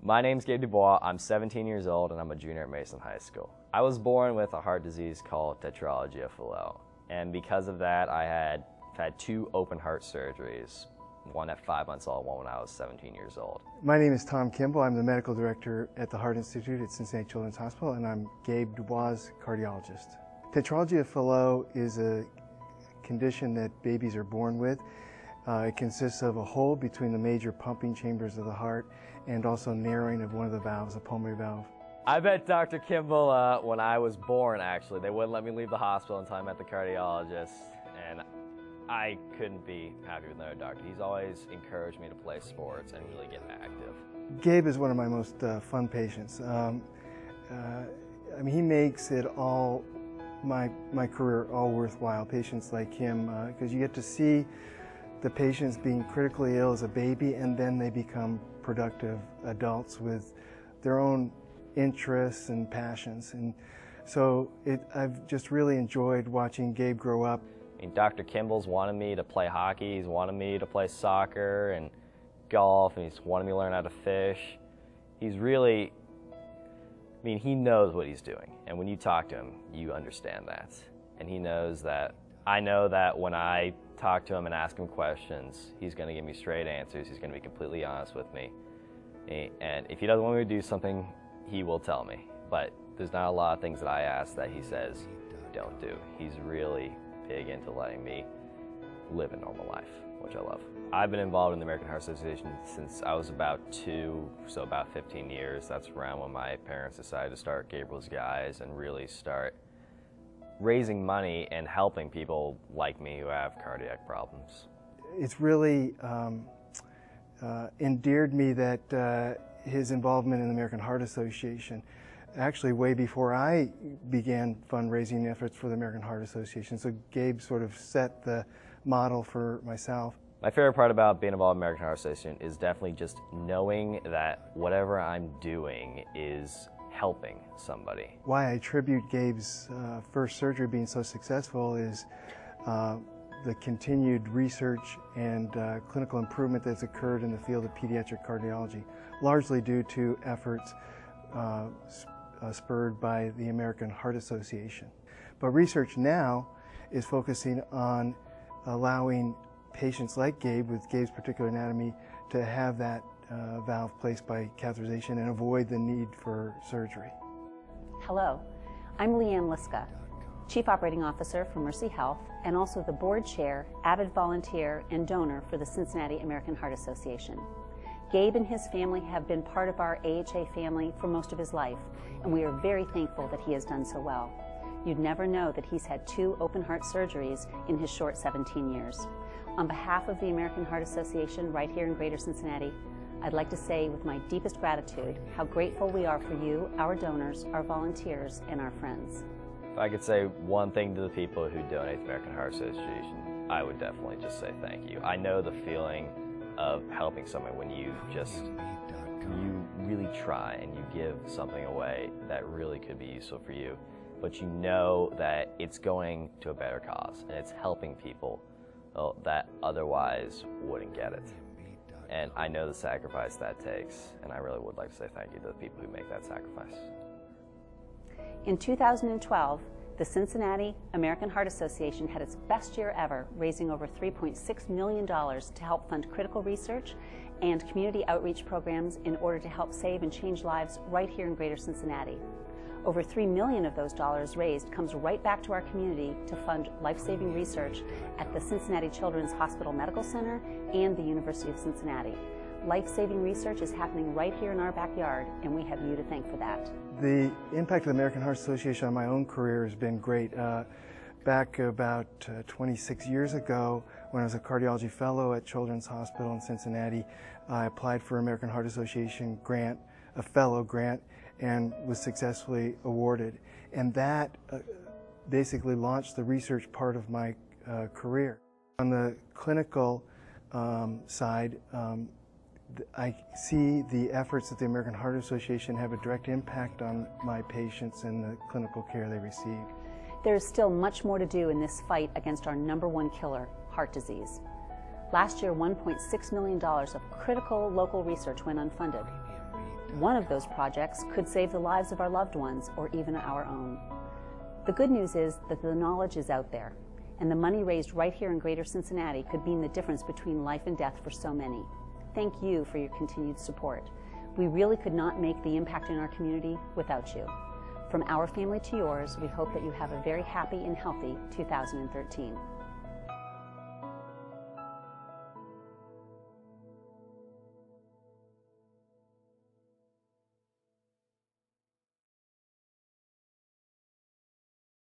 My name's Gabe Dubois. I'm 17 years old and I'm a junior at Mason High School. I was born with a heart disease called tetralogy Fallot, and because of that I had two open heart surgeries, one at 5 months old, one when I was 17 years old. My name is Tom Kimball. I'm the medical director at the Heart Institute at Cincinnati Children's Hospital, and I'm Gabe Dubois' cardiologist. Tetralogy Fallot is a condition that babies are born with. It consists of a hole between the major pumping chambers of the heart and also narrowing of one of the valves, a pulmonary valve. I met Dr. Kimball when I was born, actually. They wouldn't let me leave the hospital until I met the cardiologist, and I couldn't be happy with another doctor. He's always encouraged me to play sports and really get active. Gabe is one of my most fun patients. I mean, he makes it all, my career all worthwhile, patients like him, because you get to see the patients being critically ill as a baby, and then they become productive adults with their own interests and passions. And so I've just really enjoyed watching Gabe grow up. I mean, Dr. Kimball's wanted me to play hockey, he's wanted me to play soccer and golf, and he's wanted me to learn how to fish. He's really, I mean, he knows what he's doing, and when you talk to him, you understand that. And he knows that, I know that when I talk to him and ask him questions, he's going to give me straight answers, he's going to be completely honest with me. And if he doesn't want me to do something, he will tell me. But there's not a lot of things that I ask that he says, don't do. He's really big into letting me live a normal life, which I love. I've been involved in the American Heart Association since I was about 2, so about 15 years. That's around when my parents decided to start Gabriel's Guys and really start raising money and helping people like me who have cardiac problems. It's really endeared me that his involvement in the American Heart Association, actually way before I began fundraising efforts for the American Heart Association. So Gabe sort of set the model for myself. My favorite part about being involved in the American Heart Association is definitely just knowing that whatever I'm doing is helping somebody. Why I attribute Gabe's first surgery being so successful is the continued research and clinical improvement that's occurred in the field of pediatric cardiology, largely due to efforts spurred by the American Heart Association. But research now is focusing on allowing patients like Gabe, with Gabe's particular anatomy, to have that valve placed by catheterization and avoid the need for surgery. Hello, I'm Leanne Liska, Chief Operating Officer for Mercy Health and also the Board Chair, avid volunteer, and donor for the Cincinnati American Heart Association. Gabe and his family have been part of our AHA family for most of his life, and we are very thankful that he has done so well. You'd never know that he's had 2 open heart surgeries in his short 17 years. On behalf of the American Heart Association right here in Greater Cincinnati, I'd like to say with my deepest gratitude how grateful we are for you, our donors, our volunteers, and our friends. If I could say one thing to the people who donate to the American Heart Association, I would definitely just say thank you. I know the feeling of helping someone when you really try and you give something away that really could be useful for you, but you know that it's going to a better cause and it's helping people that otherwise wouldn't get it. And I know the sacrifice that takes, and I really would like to say thank you to the people who make that sacrifice. In 2012, the Cincinnati American Heart Association had its best year ever, raising over $3.6 million to help fund critical research and community outreach programs in order to help save and change lives right here in Greater Cincinnati. Over $3 million of those dollars raised comes right back to our community to fund life-saving research at the Cincinnati Children's Hospital Medical Center and the University of Cincinnati. Life-saving research is happening right here in our backyard, and we have you to thank for that. The impact of the American Heart Association on my own career has been great. Back about 26 years ago, when I was a cardiology fellow at Children's Hospital in Cincinnati, I applied for American Heart Association grant, a fellow grant, and was successfully awarded. And that basically launched the research part of my career. On the clinical side, I see the efforts that the American Heart Association have a direct impact on my patients and the clinical care they receive. There is still much more to do in this fight against our #1 killer, heart disease. Last year, $1.6 million of critical local research went unfunded. One of those projects could save the lives of our loved ones or even our own. The good news is that the knowledge is out there, and the money raised right here in Greater Cincinnati could mean the difference between life and death for so many. Thank you for your continued support. We really could not make the impact in our community without you. From our family to yours, we hope that you have a very happy and healthy 2013.